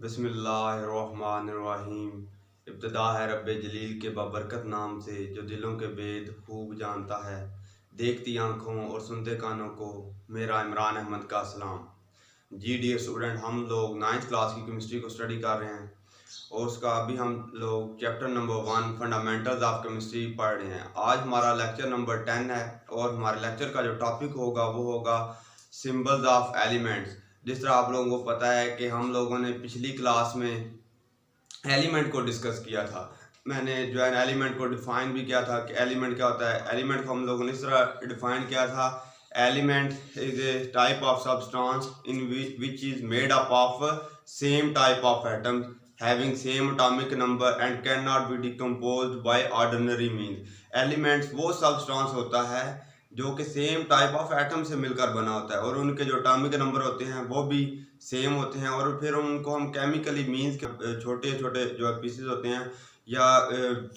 बिस्मिल्लाहिर्रहमानिर्रहीम। इब्तिदा है रब्बे जलील के बाबरकत नाम से जो दिलों के भेद खूब जानता है। देखती आँखों और सुनते कानों को मेरा इमरान अहमद का सलाम। जी डियर स्टूडेंट, हम लोग 9th क्लास की केमिस्ट्री को स्टडी कर रहे हैं और उसका अभी हम लोग chapter number 1 fundamentals of chemistry पढ़ रहे हैं। आज हमारा लेक्चर नंबर 10 है और हमारे लेक्चर का जो टॉपिक होगा वो होगा सिंबल्स ऑफ एलिमेंट्स। जिस तरह आप लोगों को पता है कि हम लोगों ने पिछली क्लास में एलिमेंट को डिस्कस किया था। मैंने जो है एलिमेंट को डिफाइन भी किया था कि एलिमेंट क्या होता है। एलिमेंट को हम लोगों ने इस तरह डिफाइन किया था, element is a type of substance in which is made up of same type of atoms having same atomic number and can not be decomposed by ordinary means. Elements वो substance होता है जो कि same type of atom से मिलकर बना होता है और उनके जो एटॉमिक नंबर होते हैं वो भी सेम होते हैं और फिर उनको हम केमिकली मीन्स के छोटे छोटे जो पीसेस होते हैं या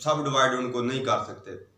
सब डिवाइड उनको नहीं कर सकते।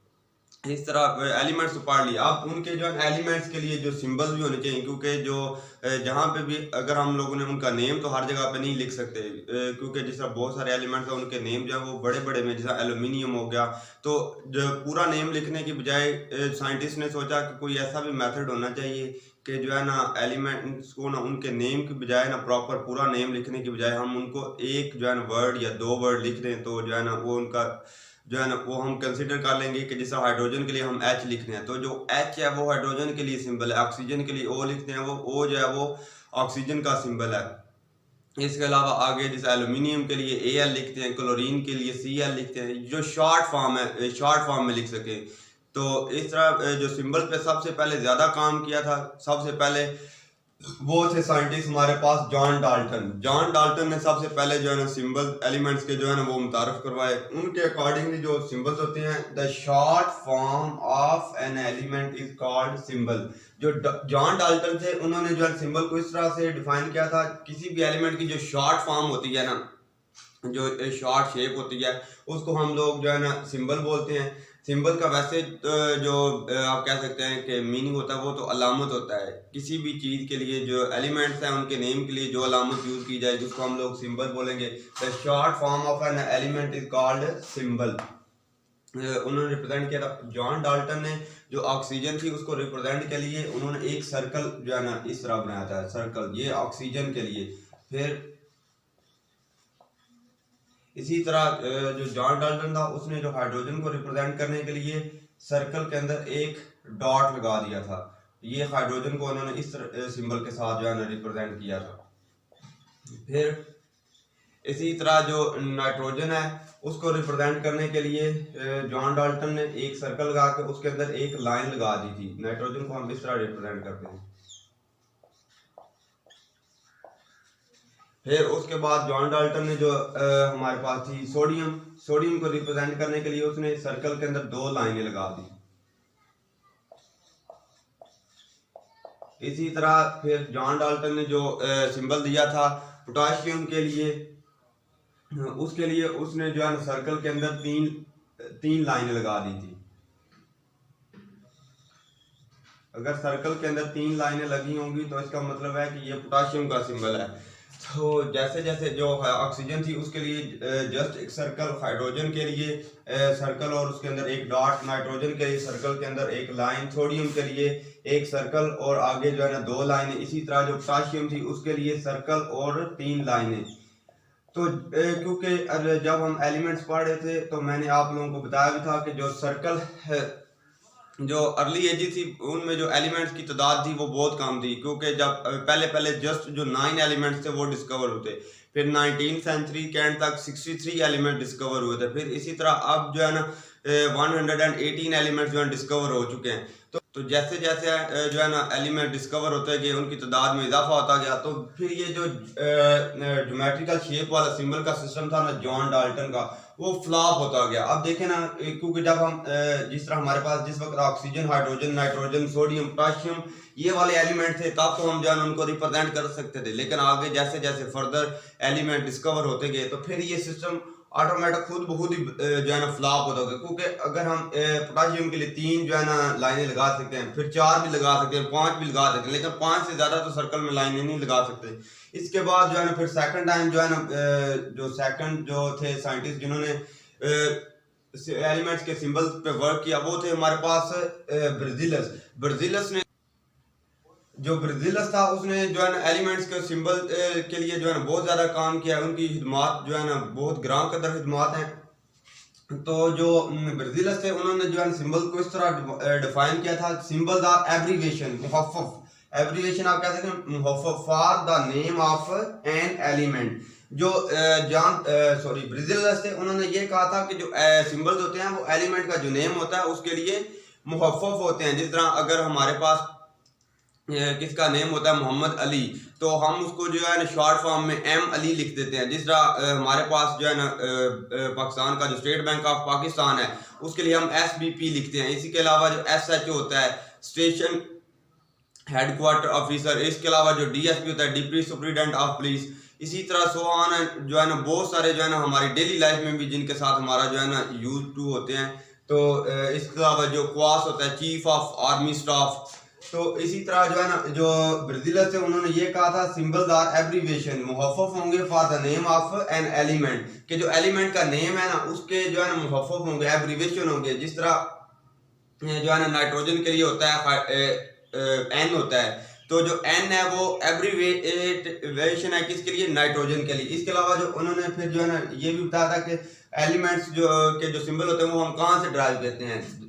इस तरह एलिमेंट्स पढ़ लिया। अब उनके जो एलिमेंट्स के लिए जो सिंबल्स भी होने चाहिए, क्योंकि जो जहाँ पे भी अगर हम लोगों ने उनका नेम तो हर जगह पे नहीं लिख सकते, क्योंकि जिस तरह बहुत सारे एलिमेंट्स हैं उनके नेम जो है वो बड़े बड़े में, जैसा एल्यूमिनियम हो गया, तो जो पूरा नेम लिखने की बजाय साइंटिस्ट ने सोचा कि कोई ऐसा भी मेथड होना चाहिए कि जो है ना एलिमेंट्स को ना उनके नेम की बजाय ना प्रॉपर पूरा नेम लिखने की बजाय हम उनको एक जो है ना वर्ड या दो वर्ड लिख दें, तो जो है ना वो उनका जो है ना वो हम कंसिडर कर लेंगे कि जैसे हाइड्रोजन के लिए हम H लिखते हैं तो जो H है वो हाइड्रोजन के लिए सिंबल है, ऑक्सीजन के लिए O लिखते हैं, वो O जो है वो ऑक्सीजन का सिंबल है। इसके अलावा आगे जैसे एल्यूमिनियम के लिए Al लिखते हैं, क्लोरीन के लिए Cl लिखते हैं, जो शॉर्ट फॉर्म है शॉर्ट फॉर्म में लिख सके। तो इस तरह जो सिंबल पे सबसे पहले ज़्यादा काम किया था, सबसे पहले वो थे साइंटिस्ट हमारे पास जॉन डाल्टन। जॉन डाल्टन ने सबसे पहले जो है ना सिंबल एलिमेंट्स के जो है ना वो मुतारफ करवाए। उनके अकॉर्डिंगली जो सिंबल्स होते हैं, the short form of an element is called symbol. जो जॉन डाल्टन थे उन्होंने जो है सिंबल को इस तरह से डिफाइन किया था, किसी भी एलिमेंट की जो शॉर्ट फॉर्म होती है ना, जो शॉर्ट शेप होती है, उसको हम लोग जो है ना सिंबल बोलते हैं। सिंबल का वैसे जो आप कह सकते हैं कि मीनिंग होता है वो तो अलामत होता है। किसी भी चीज़ के लिए जो एलिमेंट्स हैं उनके नेम के लिए जो अलामत यूज़ की जाए जिसको हम लोग सिंबल बोलेंगे। The short form of an element is called symbol. उन्होंने रिप्रेजेंट किया था। जॉन डाल्टन ने जो ऑक्सीजन थी उसको रिप्रेजेंट के लिए उन्होंने एक सर्कल जो है ना इस तरह बनाया था, सर्कल, ये ऑक्सीजन के लिए। फिर इसी तरह जो जॉन डाल्टन था उसने जो हाइड्रोजन को रिप्रेजेंट करने के लिए सर्कल के अंदर एक डॉट लगा दिया था। ये हाइड्रोजन को उन्होंने इस सिंबल के साथ जो है ना रिप्रेजेंट किया था। फिर इसी तरह जो नाइट्रोजन है उसको रिप्रेजेंट करने के लिए जॉन डाल्टन ने एक सर्कल लगा के उसके अंदर एक लाइन लगा दी थी। नाइट्रोजन को हम इस तरह रिप्रेजेंट करते हैं। फिर उसके बाद जॉन डाल्टन ने जो हमारे पास थी सोडियम, सोडियम को रिप्रेजेंट करने के लिए उसने सर्कल के अंदर दो लाइनें लगा दी। इसी तरह फिर जॉन डाल्टन ने जो सिंबल दिया था पोटाशियम के लिए, उसके लिए उसने जो है सर्कल के अंदर तीन लाइनें लगा दी थी। अगर सर्कल के अंदर तीन लाइनें लगी होंगी तो इसका मतलब है कि ये पोटाशियम का सिंबल है। तो जैसे जैसे जो ऑक्सीजन थी उसके लिए जस्ट एक सर्कल, हाइड्रोजन के लिए सर्कल और उसके अंदर एक डॉट, नाइट्रोजन के लिए सर्कल के अंदर एक लाइन, सोडियम के लिए एक सर्कल और आगे जो है ना दो लाइनें। इसी तरह जो पोटाशियम थी उसके लिए सर्कल और तीन लाइनें। तो क्योंकि जब हम एलिमेंट्स पढ़ रहे थे तो मैंने आप लोगों को बताया भी था कि जो सर्कल है, जो अर्ली एजेस थी उनमें जो एलिमेंट्स की तादाद थी वो बहुत कम थी, क्योंकि जब पहले पहले जस्ट जो 9 एलिमेंट्स थे वो डिस्कवर हुए। फिर 19th सेंचुरी के एंड तक 63 एलिमेंट डिस्कवर हुए थे। फिर इसी तरह अब जो है ना 118 एलिमेंट्स जो है डिस्कवर हो चुके हैं। तो जैसे जैसे जो है ना एलिमेंट डिस्कवर होते गए उनकी तादाद में इजाफा होता गया। तो फिर ये जो ज्योमेट्रिकल शेप वाला सिंबल का सिस्टम था ना जॉन डाल्टन का, वो फ्लॉप होता गया। अब देखें ना, क्योंकि जब हम जिस तरह हमारे पास जिस वक्त oxygen, hydrogen, nitrogen, sodium, potassium ये वाले एलिमेंट थे तब तो हम जो है उनको रिप्रेजेंट कर सकते थे। लेकिन आगे जैसे जैसे फर्दर एलिमेंट डिस्कवर होते गए तो फिर ये सिस्टम ऑटोमेटिक खुद ब खुद ही जो है ना फ्लॉप होता होगा, क्योंकि अगर हम पोटाशियम के लिए 3 जो है ना लाइनें लगा सकते हैं, फिर 4 भी लगा सकते हैं, 5 भी लगा सकते हैं, लेकिन 5 से ज़्यादा तो सर्कल में लाइनें नहीं लगा सकते। इसके बाद जो है ना फिर सेकंड टाइम जो है ना जो सेकंड जो थे साइंटिस्ट जिन्होंने एलिमेंट्स के सिंबल्स पे वर्क किया, वो थे हमारे पास ब्रजीलस ने जो ब्रजीलस था उसने जो है ना एलिमेंट्स के सिंबल के लिए जो है ना बहुत ज़्यादा काम किया है। उनकी खिदमात जो है ना बहुत ग्राम कदर खिदमात हैं। तो जो ब्रजीलस थे उन्होंने जो है सिंबल को इस तरह डिफाइन किया था, सिंबल्स आर एब्रीविएशन, मुखफ़्फ़फ़ एब्रीविएशन आप कह सकते हैं मुखफ़्फ़फ़ for the name of an element. जो ब्रजीलस थे उन्होंने ये कहा था कि जो सिंबल्स होते हैं वो एलिमेंट का जो नेम होता है उसके लिए मुखफ़्फ़फ़ होते हैं। जिस तरह अगर हमारे पास किसका नेम होता है मोहम्मद अली, तो हम उसको जो है ना शॉर्ट फॉर्म में एम अली लिख देते हैं। जिस तरह हमारे पास जो है ना पाकिस्तान का जो स्टेट बैंक ऑफ पाकिस्तान है उसके लिए हम SBP लिखते हैं। इसी के अलावा जो SHO होता है स्टेशन हेडक्वार्टर ऑफिसर, इसके अलावा जो DSP होता है डिप्टी सुपरिटेंडेंट ऑफ पुलिस। इसी तरह सो ऑन जो है ना बहुत सारे जो है ना हमारी डेली लाइफ में भी जिनके साथ हमारा जो है ना यूज टू होते हैं। तो इसके अलावा जो क्वास होता है चीफ ऑफ आर्मी स्टाफ। तो इसी तरह जो है ना जो ब्रजीलस थे उन्होंने ये कहा था सिंबल्स आर एब्रीविएशन, मुखफ़्फ़फ़ होंगे for the name of an element, कि जो एलिमेंट का नेम है ना उसके जो है ना मुखफ़्फ़फ़ होंगे, एब्रीविएशन होंगे। जिस तरह जो है ना नाइट्रोजन के लिए होता है N होता है, तो जो N है वो एब्रीविएशन है किसके लिए, नाइट्रोजन के लिए। इसके अलावा जो उन्होंने फिर जो है ना ये भी बताया था कि एलिमेंट्स जो सिंबल होते हैं वो हम कहाँ से ड्राइव करते हैं।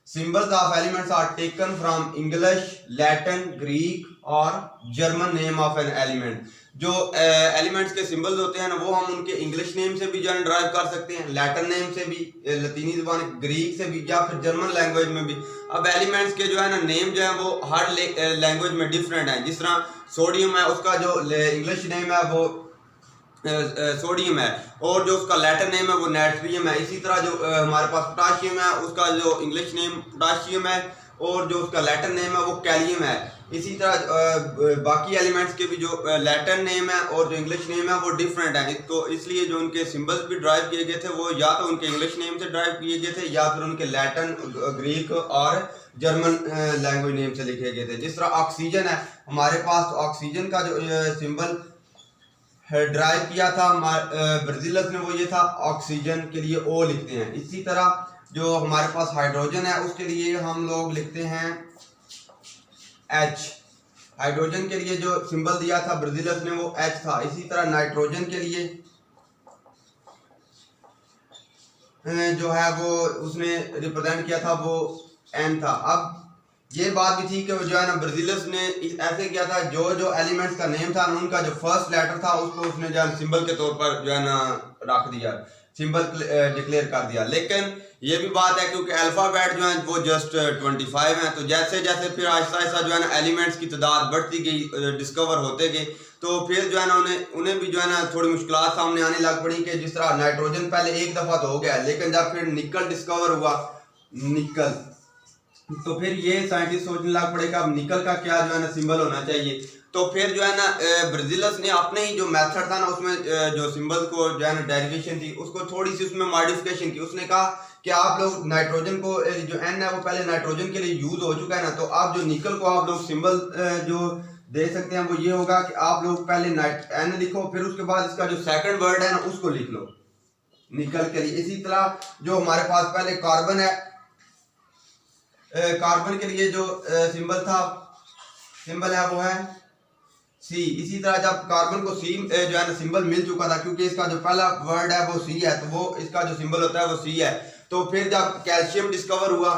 Symbols of elements are taken from English, Latin, Greek और German name of an element। जो एलिमेंट्स के सिंबल्स होते हैं ना वो हम उनके इंग्लिश नेम से भी जो है ड्राइव कर सकते हैं, लैटिन नेम से भी, लतीनी ज़बान ग्रीक से भी, या फिर जर्मन लैंग्वेज में भी। अब एलिमेंट्स के जो है ना नेम जो है वो हर लैंग्वेज में डिफरेंट है। जिस तरह सोडियम है उसका जो इंग्लिश नेम है वो सोडियम है, और जो उसका लैटिन नेम है वो नाइट्रियम है। इसी तरह जो हमारे पास पोटाशियम है उसका जो इंग्लिश नेम पोटाशियम है, और जो उसका लैटिन नेम है वो कैलियम है। इसी तरह बाकी एलिमेंट्स के भी जो लैटिन नेम है और जो इंग्लिश नेम है वो डिफरेंट है। तो इसलिए जो उनके सिंबल्स भी ड्राइव किए गए थे वो या तो उनके इंग्लिश नेम से ड्राइव किए गए थे या फिर उनके लैटिन, ग्रीक और जर्मन लैंग्वेज नेम से लिखे गए थे। जिस तरह ऑक्सीजन है हमारे पास, तो ऑक्सीजन का जो सिंबल ड्राइव किया था ब्रजीलस ने वो ये था, ऑक्सीजन के लिए O लिखते हैं। इसी तरह जो हमारे पास हाइड्रोजन है उसके लिए हम लोग लिखते हैं H। हाइड्रोजन के लिए जो सिंबल दिया था ब्रजीलस ने वो H था। इसी तरह नाइट्रोजन के लिए जो है वो उसने रिप्रेजेंट किया था वो N था। अब ये बात भी थी कि जो है ना ब्रजीलस ने ऐसे किया था, जो एलिमेंट्स का नेम था उनका जो फर्स्ट लेटर था उसको उसने जो है सिंबल के तौर पर जो है ना रख दिया, सिंबल डिक्लेयर कर दिया। लेकिन ये भी बात है क्योंकि अल्फ़ाबेट जो है वो जस्ट 25 हैं, तो जैसे जैसे फिर आहिस्ता आहिस्ता जो है ना एलिमेंट्स की तादाद बढ़ती गई, डिस्कवर होते गए, तो फिर जो है ना उन्हें भी जो है ना थोड़ी मुश्किलात सामने आने लग पड़ी कि जिस तरह नाइट्रोजन पहले एक दफ़ा तो हो गया, लेकिन जब फिर निकल डिस्कवर हुआ, निकल, तो फिर ये साइंटिस्ट सोचने लग पड़े कि अब निकल का क्या जो है ना सिंबल होना चाहिए। तो फिर जो है ना ब्रजीलस ने अपने ही जो मेथड था ना उसमें जो सिंबल को जो है ना डेरिवेशन थी उसको थोड़ी सी उसमें मॉडिफिकेशन की। उसने कहा कि आप लोग नाइट्रोजन को जो N है वो पहले नाइट्रोजन के लिए यूज हो चुका है ना, तो आप जो निकल को आप लोग सिंबल जो दे सकते हैं वो ये होगा कि आप लोग पहले N लिखो, फिर उसके बाद इसका जो सेकंड वर्ड है ना उसको लिख लो निकल के लिए। इसी तरह जो हमारे पास पहले कार्बन है, कार्बन के लिए जो सिंबल है वो है C। इसी तरह जब कार्बन को C जो है ना सिंबल मिल चुका था, क्योंकि इसका जो पहला वर्ड है वो C है, तो वो इसका जो सिंबल होता है वो C है। तो फिर जब कैल्शियम डिस्कवर हुआ,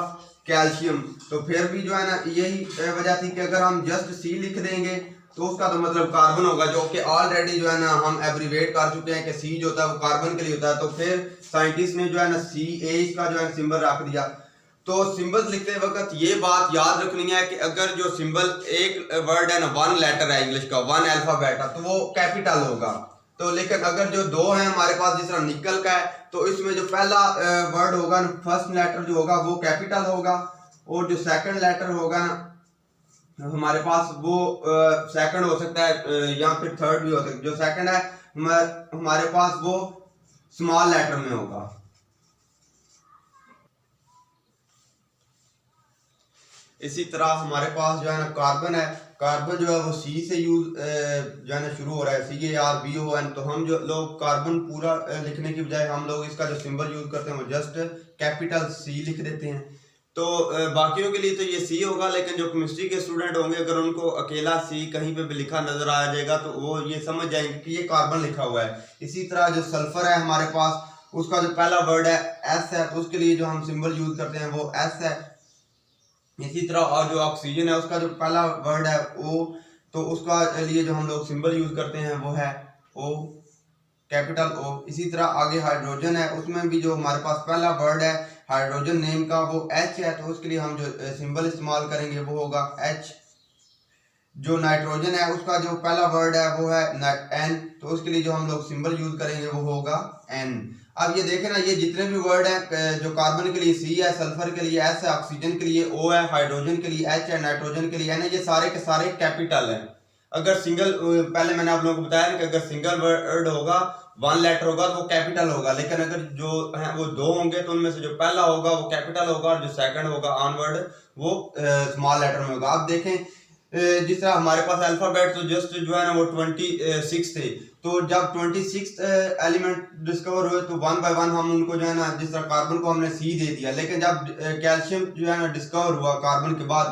कैल्शियम, तो फिर भी जो है ना यही वजह थी कि अगर हम जस्ट C लिख देंगे तो उसका तो मतलब कार्बन होगा, जो कि ऑलरेडी जो है ना हम एब्रीवेट कर चुके हैं कि C जो होता है वो कार्बन के लिए होता है। तो फिर साइंटिस्ट ने जो है ना CH का जो है सिंबल रख दिया। तो सिंबल्स लिखते वक्त ये बात याद रखनी है कि अगर जो सिंबल एक वर्ड है ना वन लेटर है इंग्लिश का, वन अल्फाबेट है, तो वो कैपिटल होगा। तो लेकिन अगर जो दो है हमारे पास, जिस तरह निकल का है, तो इसमें जो पहला वर्ड होगा ना फर्स्ट लेटर जो होगा वो कैपिटल होगा, और जो सेकंड लेटर होगा ना हमारे पास वो सेकंड हो सकता है या फिर थर्ड भी हो सकता है। जो सेकंड है हमारे पास वो स्मॉल लेटर में होगा। इसी तरह हमारे पास जो है ना कार्बन है, कार्बन जो है वो सी से यूज जो है ना शुरू हो रहा है, CARBON। तो हम जो लोग कार्बन पूरा लिखने की बजाय हम लोग इसका जो सिंबल यूज करते हैं वो जस्ट कैपिटल C लिख देते हैं। तो बाकियों के लिए तो ये C होगा, लेकिन जो केमिस्ट्री के स्टूडेंट होंगे अगर उनको अकेला C कहीं पे भी लिखा नजर आ जाएगा तो वो ये समझ जाएंगे कि ये कार्बन लिखा हुआ है। इसी तरह जो सल्फर है हमारे पास, उसका जो पहला वर्ड है S है, तो उसके लिए जो हम सिंबल यूज करते हैं वो S है। इसी तरह और जो ऑक्सीजन है उसका जो पहला वर्ड है O, तो उसका लिए जो हम लोग सिंबल यूज करते हैं वो है O, कैपिटल O। इसी तरह आगे हाइड्रोजन है, उसमें भी जो हमारे पास पहला वर्ड है हाइड्रोजन नेम का वो H है, तो उसके लिए हम जो सिंबल इस्तेमाल करेंगे वो होगा H। जो नाइट्रोजन है उसका जो पहला वर्ड है वो है N, तो उसके लिए जो हम लोग सिंबल यूज करेंगे वो होगा N। अब ये देखें ना, ये जितने भी वर्ड हैं, जो कार्बन के लिए C है, सल्फर के लिए S है, ऑक्सीजन के लिए O है, हाइड्रोजन के लिए H है, नाइट्रोजन के लिए N है, ये सारे के सारे कैपिटल हैं। अगर सिंगल, पहले मैंने आप लोगों को बताया कि अगर सिंगल वर्ड होगा, वन लेटर होगा तो वो कैपिटल होगा, लेकिन अगर जो है वो दो होंगे तो उनमें से जो पहला होगा वो कैपिटल होगा और जो सेकंड होगा ऑनवर्ड वो स्मॉल लेटर में होगा। आप देखें जिस तरह हमारे पास अल्फाबेट तो जस्ट जो है ना वो 26 थे, तो जब 26 एलिमेंट डिस्कवर हुए तो वन बाय वन हम उनको जो है ना, जिस तरह कार्बन को हमने C दे दिया, लेकिन जब कैल्शियम जो है ना डिस्कवर हुआ कार्बन के बाद,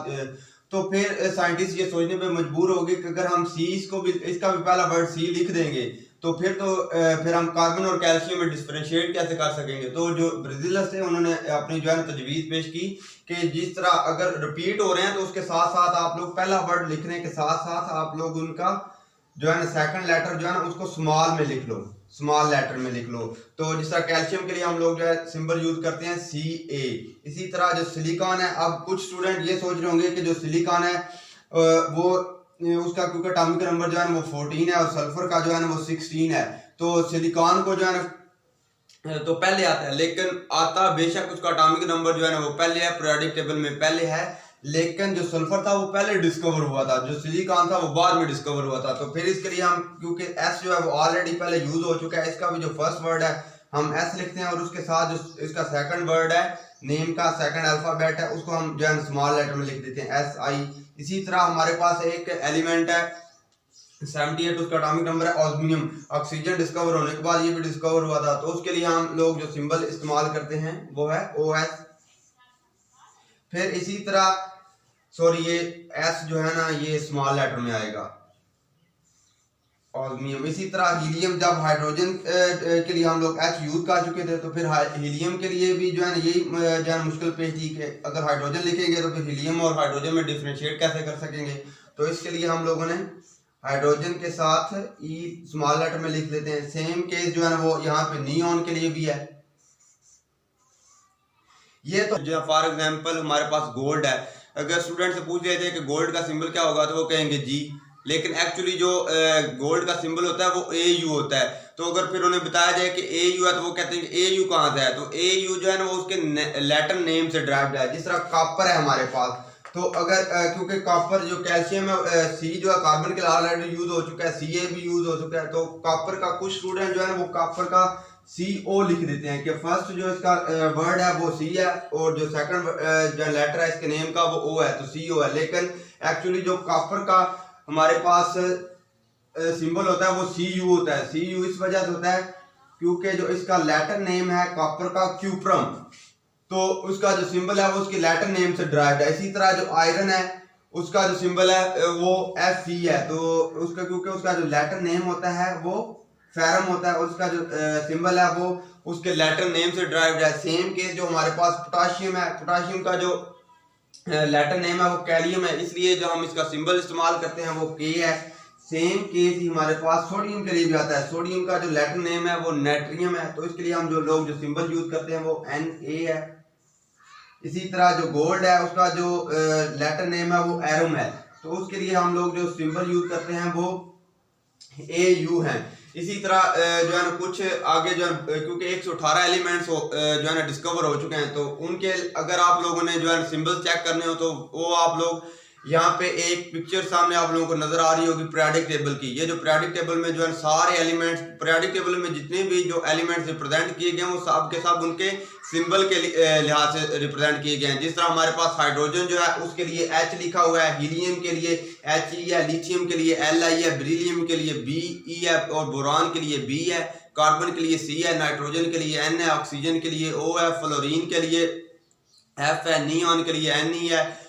तो फिर साइंटिस्ट ये सोचने पे मजबूर हो गए कि अगर हम इसका भी पहला वर्ड C लिख देंगे तो फिर हम कार्बन और कैल्शियम में डिफरेंशिएट कैसे कर सकेंगे। तो जो ब्राजीलर्स थे उन्होंने अपनी जो है ना तजवीज़ पेश की कि जिस तरह अगर रिपीट हो रहे हैं तो उसके साथ साथ आप लोग पहला वर्ड लिखने के साथ साथ आप लोग उनका जो है ना सेकंड लेटर जो है ना उसको स्मॉल में लिख लो, स्मॉल लेटर में लिख लो। तो जिस तरह कैल्शियम के लिए हम लोग जो है सिंबल यूज करते हैं Ca। इसी तरह जो सिलिकॉन है, अब कुछ स्टूडेंट ये सोच रहे होंगे कि जो सिलिकॉन है वो उसका क्योंकि एटॉमिक नंबर जो है ना वो 14 है और सल्फर का जो है ना वो 16 है, तो सिलिकॉन को जो है ना तो पहले आता है, लेकिन आता बेशक उसका एटॉमिक नंबर जो है ना वो पहले है, पीरियोडिक टेबल में पहले है, लेकिन जो सल्फर था वो पहले डिस्कवर हुआ था, जो सिलिकॉन था वो बाद में डिस्कवर हुआ था। तो फिर इसके लिए हम, क्योंकि S जो है वो ऑलरेडी पहले यूज हो चुका है, इसका भी जो फर्स्ट वर्ड है हम S लिखते हैं और उसके साथ जो इसका सेकंड वर्ड है नेम का सेकंड अल्फाबेट है उसको हम जो है स्मॉल लेटर में लिख देते हैं SI। इसी तरह हमारे पास एक एलिमेंट है 78, उसका एटॉमिक नंबर है ऑस्मियम। ऑक्सीजन डिस्कवर होने के बाद ये भी डिस्कवर हुआ था, तो उसके लिए हम लोग जो सिंबल इस्तेमाल करते हैं वो है OS। फिर इसी तरह ये S जो है ना ये स्मॉल लेटर में आएगा, ऑस्मियम। इसी तरह हीलियम, जब हाइड्रोजन के लिए हम लोग H यूज कर चुके थे, तो फिर हीलियम के लिए भी जो है ना यही जो है मुश्किल पेश थी कि अगर हाइड्रोजन लिखेंगे तो फिर हीलियम और हाइड्रोजन में डिफरेंशिएट कैसे कर सकेंगे। तो इसके लिए हम लोगों ने हाइड्रोजन के साथ E स्मॉल लेटर में लिख लेते हैं। सेम केस जो है ना वो यहाँ पे नियॉन के लिए भी है। ये तो जो फॉर एग्जांपल हमारे पास गोल्ड है, अगर स्टूडेंट से पूछ दिया जाए कि गोल्ड का सिंबल क्या होगा तो वो कहेंगे G, लेकिन एक्चुअली जो गोल्ड का सिंबल होता है वो AU होता है। तो अगर फिर उन्हें बताया जाए कि AU है तो वो कहते हैं कि AU कहाँ से है, तो AU जो है ना वो उसके लैटिन नेम से ड्राइव्ड है। जिस तरह कॉपर है हमारे पास, तो अगर क्योंकि कॉपर जो कैल्शियम है C जो है कार्बन के लिए ऑलरेडी यूज हो चुका है, Ca भी यूज हो चुका है, तो कॉपर का कुछ स्टूडेंट जो है ना वो कॉपर का CO लिख देते हैं कि फर्स्ट जो इसका वर्ड है वो C है और जो सेकंड जो लेटर है इसके नेम का वो O है, तो CO है। लेकिन एक्चुअली जो कॉपर का हमारे पास सिंबल होता है वो Cu होता है। Cu इस वजह से होता है क्योंकि जो इसका लेटर नेम है कॉपर का क्यूप्रम, तो उसका जो सिंबल है वो उसके लेटर नेम से ड्राइव्ड है। इसी तरह जो आयरन है उसका जो सिंबल है वो Fe है, तो उसका क्योंकि उसका जो लेटर नेम होता है वो फेरम होता है और उसका जो सिंबल है वो उसके लेटर नेम से ड्राइव्ड है। सेम केस जो हमारे पास पोटाशियम है, पोटाशियम का जो लेटर नेम है वो कैलियम है, इसलिए जो हम इसका सिंबल इस्तेमाल करते हैं वो K है। सेम केस ही हमारे पास सोडियम के लिए भी आता है, सोडियम का जो लेटर नेम है वो नेट्रियम है, तो इसके लिए हम जो लोग जो सिंबल यूज करते हैं वो Na है। इसी तरह जो गोल्ड है उसका जो लेटर नेम है वो एरम है, तो उसके लिए हम लोग जो सिंबल यूज करते हैं वो AU है। इसी तरह जो है ना कुछ आगे जो है क्योंकि 118 एलिमेंट्स जो है ना डिस्कवर हो चुके हैं, तो उनके अगर आप लोगों ने जो है सिंबल्स चेक करने हो तो वो आप लोग यहाँ पे एक पिक्चर सामने आप लोगों को नजर आ रही होगी पीरियोडिक टेबल की। ये जो पीरियोडिक टेबल में जो है सारे एलिमेंट्स, पीरियोडिक टेबल में जितने भी जो एलिमेंट्स रिप्रेजेंट किए गए हैं वो सब के सब उनके सिंबल के लिहाज से रिप्रेजेंट किए गए हैं। जिस तरह हमारे पास हाइड्रोजन जो है उसके लिए H लिखा हुआ है, हीलियम के लिए HE है, लिथियम के लिए Li है, बेरिलियम के लिए Be है और बोरान के लिए B है, कार्बन के लिए C है, नाइट्रोजन के लिए N है, ऑक्सीजन के लिए O है, फ्लोरीन के लिए F है, नियॉन के लिए Ne है,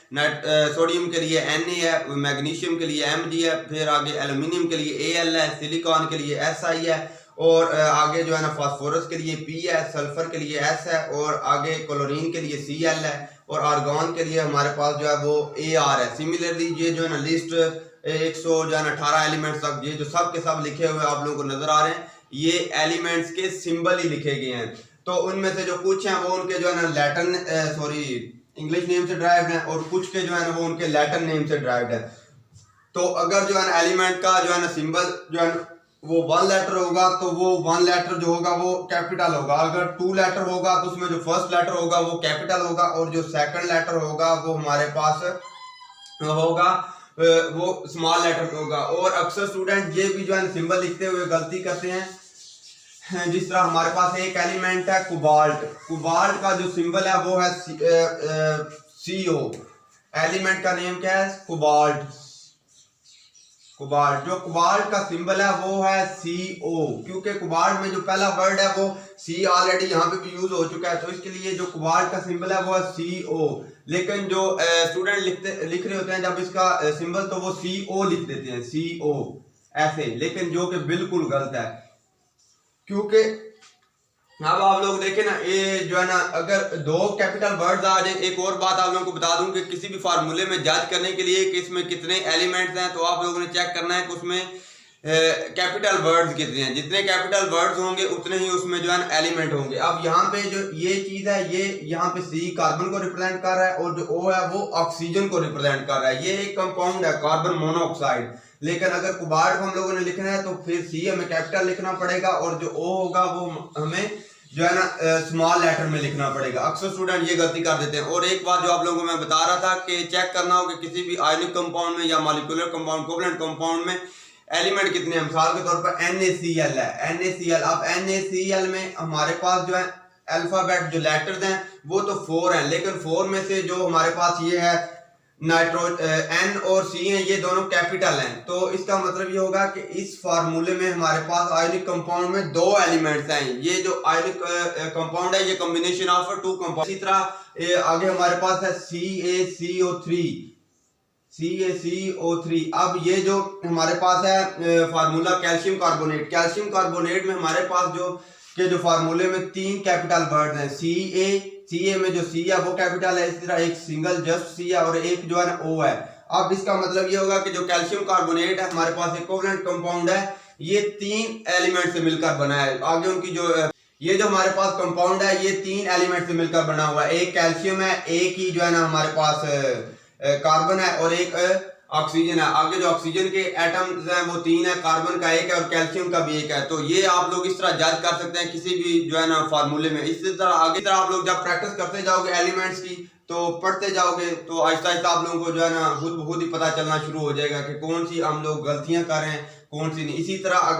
सोडियम के लिए Na है, मैग्नीशियम के लिए Mg है, फिर आगे एल्यूमिनियम के लिए Al है, सिलिकॉन के लिए Si है और आगे जो है ना फास्फोरस के लिए P है, सल्फर के लिए S है और आगे क्लोरीन के लिए Cl है और आर्गॉन के लिए हमारे पास जो है वो Ar है। सिमिलरली ये जो है ना लिस्ट 100 जो है ना 18 एलिमेंट्स तक ये जो सब के सब लिखे हुए आप लोगों को नजर आ रहे हैं, ये एलिमेंट्स के सिंबल ही लिखे गए हैं। तो उनमें से जो कुछ हैं वो उनके जो है ना लैटिन इंग्लिश नेम से ड्राइव्ड है और कुछ के जो है ना वो उनके लैटिन नेम से ड्राइव्ड है। तो अगर जो है ना एलिमेंट का जो है ना सिंबल जो है वो 1 लेटर होगा तो वो 1 लेटर जो होगा वो कैपिटल होगा। अगर 2 लेटर होगा तो उसमें जो फर्स्ट लेटर होगा वो कैपिटल होगा और जो सेकंड लेटर होगा वो हमारे पास होगा वो स्मॉल लेटर होगा। और अक्सर स्टूडेंट ये भी जो है सिंबल लिखते हुए गलती करते हैं। जिस तरह हमारे पास एक एलिमेंट है कोबाल्ट, कोबाल्ट का जो सिंबल है वो है CO। एलिमेंट का नेम क्या है? कोबाल्ट। कोबाल्ट जो कोबाल्ट का सिंबल है वो है CO, क्योंकि कोबाल्ट में जो पहला वर्ड है वो C ऑलरेडी यहाँ पे भी यूज हो चुका है, तो इसके लिए जो कोबाल्ट का सिंबल है वो है CO। लेकिन जो स्टूडेंट लिख रहे होते हैं जब इसका सिंबल तो वो CO लिख देते हैं, CO ऐसे, लेकिन जो कि बिल्कुल गलत है। क्योंकि अब आप लोग देखें ना ये जो है ना अगर 2 कैपिटल वर्ड्स आ जाए, एक और बात आप लोगों को बता दूं कि किसी भी फार्मूले में जज करने के लिए कि इसमें कितने एलिमेंट्स हैं तो आप लोगों ने चेक करना है कि उसमें कैपिटल वर्ड्स कितने हैं। जितने कैपिटल वर्ड्स होंगे उतने ही उसमें जो है ना एलिमेंट होंगे। अब यहाँ पे जो ये चीज है ये यहाँ पे C कार्बन को रिप्रेजेंट कर रहा है और जो O है वो ऑक्सीजन को रिप्रेजेंट कर रहा है। ये एक कंपाउंड है कार्बन मोनोऑक्साइड, लेकिन अगर कोबाल्ट को हम लोगों ने लिखना है तो फिर C हमें कैपिटल लिखना पड़ेगा और जो O होगा वो हमें जो है ना स्मॉल लेटर में लिखना पड़ेगा। अक्सर स्टूडेंट ये गलती कर देते हैं। और एक बात जो आप लोगों को मैं बता रहा था कि चेक करना हो कि किसी भी आयनिक कंपाउंड में या मॉलिक्यूलर कंपाउंड कोवलेंट कंपाउंड में एलिमेंट कितने हैं। मिसाल के तौर पर NaCl है, NaCl। अब NaCl में हमारे पास जो है अल्फाबेट जो लेटर्स हैं वो तो 4 हैं, लेकिन 4 में से जो हमारे पास ये है N और C हैं ये दोनों कैपिटल हैं। तो इसका मतलब ये होगा कि इस फार्मूले में हमारे पास आयनिक कंपाउंड में 2 एलिमेंट्स हैं। ये जो आयनिक कंपाउंड है ये कॉम्बिनेशन ऑफ 2 कंपाउंड। इसी तरह आगे हमारे पास है CaCO3। अब ये जो हमारे पास है formula calcium carbonate, calcium carbonate में हमारे पास जो फार्मूले में 3 कैपिटल वर्ड हैं। Ca में जो C है वो कैपिटल है, इस तरह एक सिंगल जस्ट C है और एक जो है ना O है। अब इसका मतलब ये होगा कि जो कैल्शियम कार्बोनेट है हमारे पास एक कोवलेंट कंपाउंड है, ये 3 एलिमेंट से मिलकर बना है। आगे उनकी जो ये जो हमारे पास कंपाउंड है ये 3 एलिमेंट से मिलकर बना हुआ है। एक कैल्शियम है, एक ही जो है ना हमारे पास कार्बन है और एक ऑक्सीजन है। आगे जो ऑक्सीजन के एटम्स हैं वो 3 है, कार्बन का 1 है और कैल्शियम का भी 1 है। तो ये आप लोग इस तरह जज कर सकते हैं किसी भी जो है ना फार्मूले में। इसी तरह आगे आप लोग जब प्रैक्टिस करते जाओगे एलिमेंट्स की तो पढ़ते जाओगे तो आहिस्ता आहिस्ता आप लोगों को जो है ना खुद ही पता चलना शुरू हो जाएगा कि कौन सी हम लोग गलतियां कर रहे हैं कौन सी नहीं। इसी तरह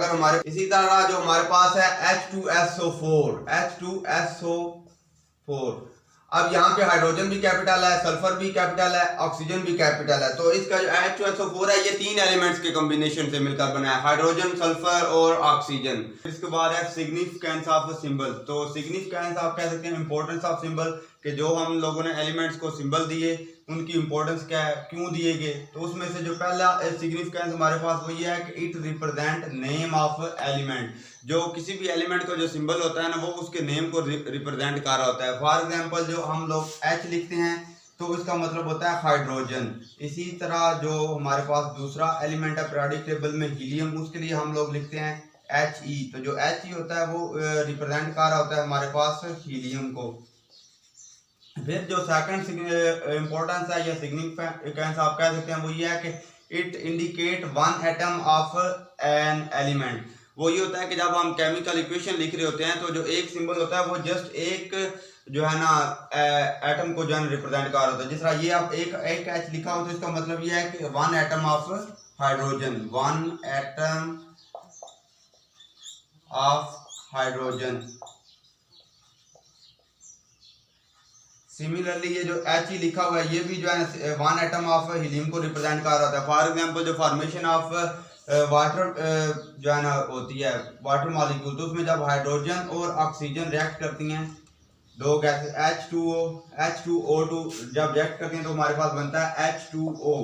जो हमारे पास है H2SO4। अब यहाँ पे हाइड्रोजन भी कैपिटल है, सल्फर भी कैपिटल है, ऑक्सीजन भी कैपिटल है। तो इसका जो H2SO4 है ये 3 एलिमेंट्स के कॉम्बिनेशन से मिलकर बना है, हाइड्रोजन, सल्फर और ऑक्सीजन। इसके बाद है सिग्निफिकेंस ऑफ सिंबल। तो सिग्निफिकेंस आप कह सकते हैं इंपॉर्टेंस ऑफ सिंबल, कि जो हम लोगों ने एलिमेंट्स को सिंबल दिए उनकी इंपॉर्टेंस क्या है, क्यों दिए गए। तो उसमें से जो पहला सिग्निफिकेंस हमारे पास वो ये है कि it represent name of element. जो किसी भी एलिमेंट का जो सिंबल होता है ना वो उसके नेम को रिप्रेजेंट कर रहा होता है। फॉर एग्जांपल जो हम लोग H लिखते हैं तो उसका मतलब होता है हाइड्रोजन। इसी तरह जो हमारे पास दूसरा एलिमेंट है पीरियोडिक टेबल में हीलियम, उसके लिए हम लोग लिखते हैं He। तो जो He होता है वो रिप्रेजेंट कर रहा होता है हमारे पास हीलियम को। फिर जो सेकंड इंपॉर्टेंस है या सिग्निफिकेंस आप कह सकते हैं वो ये है कि it indicate 1 atom of an element. वो ये होता है कि जब हम केमिकल इक्वेशन लिख रहे होते हैं तो जो एक सिंबल होता है वो जस्ट एक जो है ना एटम को जो है रिप्रेजेंट कर रहा होता है। जिस तरह ये आप एक H लिखा हो तो इसका मतलब ये है कि one atom of hydrogen, one atom of hydrogen. Similarly ये जो H ही लिखा हुआ है ये भी जो है वन एटम ऑफ हीलियम को रिप्रेजेंट कर रहा है। फॉर एग्जांपल जो फॉर्मेशन ऑफ वाटर जो है ना होती है वाटर मॉलिक्यूल, तो उसमें जब हाइड्रोजन और ऑक्सीजन रिएक्ट करती हैं, दो गैसें H2O जब रिएक्ट करती हैं तो हमारे पास बनता है H2O।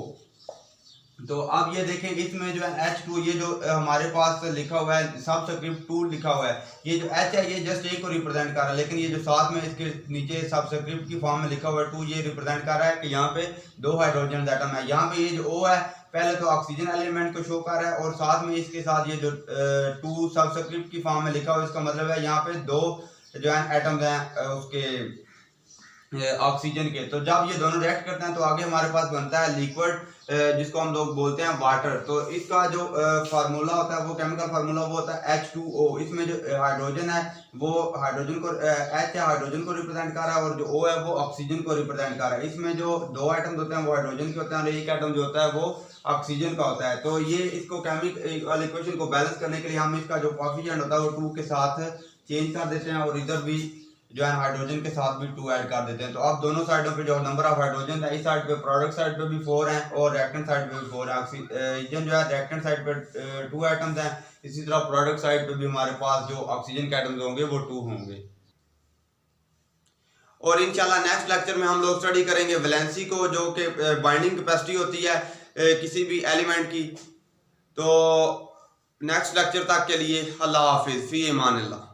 तो अब ये देखें इसमें जो है H2 ये जो हमारे पास लिखा हुआ है सबस्क्रिप्ट 2 लिखा हुआ है, ये जो H है ये जस्ट एक को रिप्रेजेंट कर रहा है, लेकिन ये जो साथ में इसके नीचे सबस्क्रिप्ट की फॉर्म में लिखा हुआ है 2 ये रिप्रेजेंट कर रहा है कि यहाँ पे दो हाइड्रोजन एटम है। यहाँ पे ये जो O है पहले तो ऑक्सीजन एलिमेंट को शो कर रहा है और साथ में इसके साथ ये जो 2 सबस्क्रिप्ट की फॉर्म में लिखा हुआ है, इसका मतलब है यहाँ पे दो जो है एटम्स हैं उसके ऑक्सीजन के। तो जब ये दोनों रिएक्ट करते हैं तो आगे हमारे पास बनता है लिक्विड जिसको हम लोग बोलते हैं वाटर। तो इसका जो फार्मूला होता है वो केमिकल फार्मूला वो होता है H2O। इसमें जो हाइड्रोजन है वो हाइड्रोजन को H है हाइड्रोजन को रिप्रेजेंट कर रहा है और जो O है वो ऑक्सीजन को रिप्रेजेंट कर रहा है। इसमें जो दो आइटम होते हैं वो हाइड्रोजन के होते हैं और एक आइटम जो होता है वो ऑक्सीजन का होता है। तो ये इसको केमिकल इक्वेशन को बैलेंस करने के लिए हम इसका जो कोएफिशिएंट होता है वो 2 के साथ चेंज कर देते हैं और इधर भी जो है हाइड्रोजन के साथ भी 2 ऐड कर देते हैं। तो अब दोनों साइडों पे जो नंबर ऑफ हाइड्रोजन है इस साइड पे प्रोडक्ट साइड पे भी 4 हैं और रिएक्टेंट साइड पे भी 4 है। ऑक्सीजन जो है रिएक्टेंट साइड पे 2 एटम्स हैं, इसी तरह प्रोडक्ट साइड पे भी हमारे पास जो ऑक्सीजन के एटम्स होंगे वो 2 होंगे। और इंशाल्लाह नेक्स्ट लेक्चर में हम लोग स्टडी करेंगे वैलेंसी को, जो कि बाइंडिंग कैपेसिटी होती है किसी भी एलिमेंट की। तो नेक्स्ट लेक्चर तक के लिए अल्लाह हाफिज़, फी अमान अल्लाह।